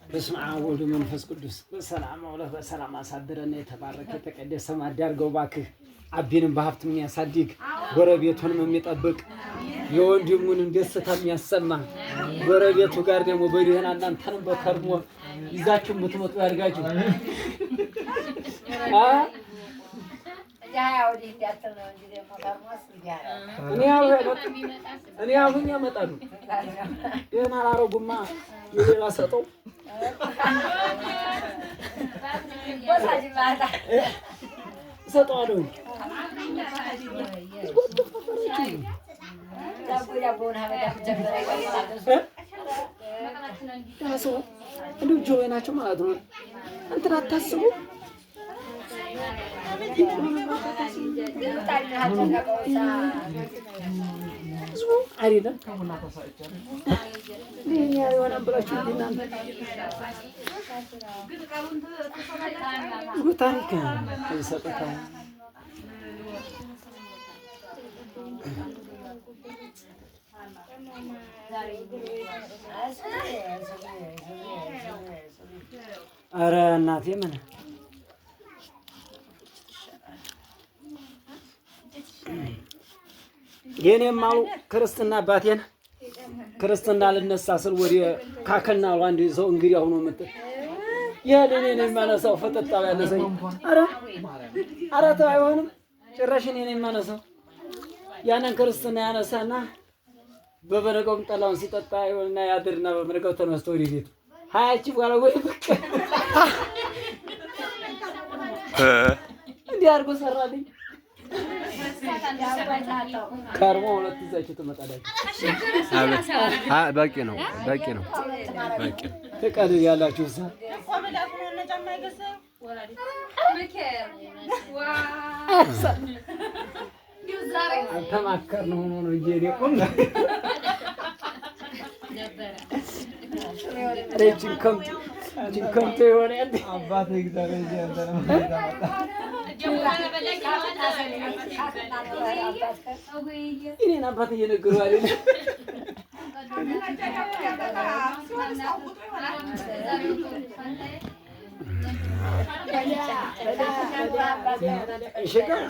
በስመ አብ ወወልድ ወመንፈስ ቅዱስ በሰላም አውለህ በሰላም አሳድረን የተባረከ የተቀደሰ ማዳርገው ባክህ አቢንም በሀብት ምን ያሳድግ ጎረቤቱንም የሚጠብቅ የወንድሙን ደስታ የሚያሰማ ጎረቤቱ ጋር ደግሞ በደህና እናንተንም በከርሞ ይዛችሁ የምትመጡ ያድርጋችሁ። እኔ አሁን ያመጣሉ ደህና አላረጉማ የሌላ ሰጠው ሰጠዋለሁ። እንደው ጆሮ ናቸው ማለት ነው። እንትን አታስቡ አይደለም የሆነ ብላችሁ ታሪክ ይሰጣል። ኧረ እናቴ ምን የኔም አሉ ክርስትና አባቴን ክርስትና ልነሳ ስል ወደ ካከናው አንድ ሰው እንግዲህ አሁን መጣ ያለኔ ነው የማነሳው ፈጠጣው ያነሰኝ ኧረ ተው አይሆንም ጭራሽ እኔ ነኝ የማነሳው ያንን ክርስትና ያነሳና በበረቀው ጠላውን ሲጠጣ ይሆንና ያድርና በበረቀው ተነስቶ ወደ ቤቱ ሃያቺ በኋላ ወይ በቃ እንዲህ አድርጎ ሰራልኝ። ከርሞ ሁለት ይዛችሁ ትመጣላችሁ። በቂ ነው በቂ ነው በቂ ነው። ተቀልል ያላችሁ እዛ አልተማከርነው ሆኖ ነው እንጂ እኔ ቆም ጭንከምቶ የሆነ አባቴ እግዚአብሔር እንጂ አንተ ነው እኔን አባት እየነገሩ አይደል? እሺ ጋር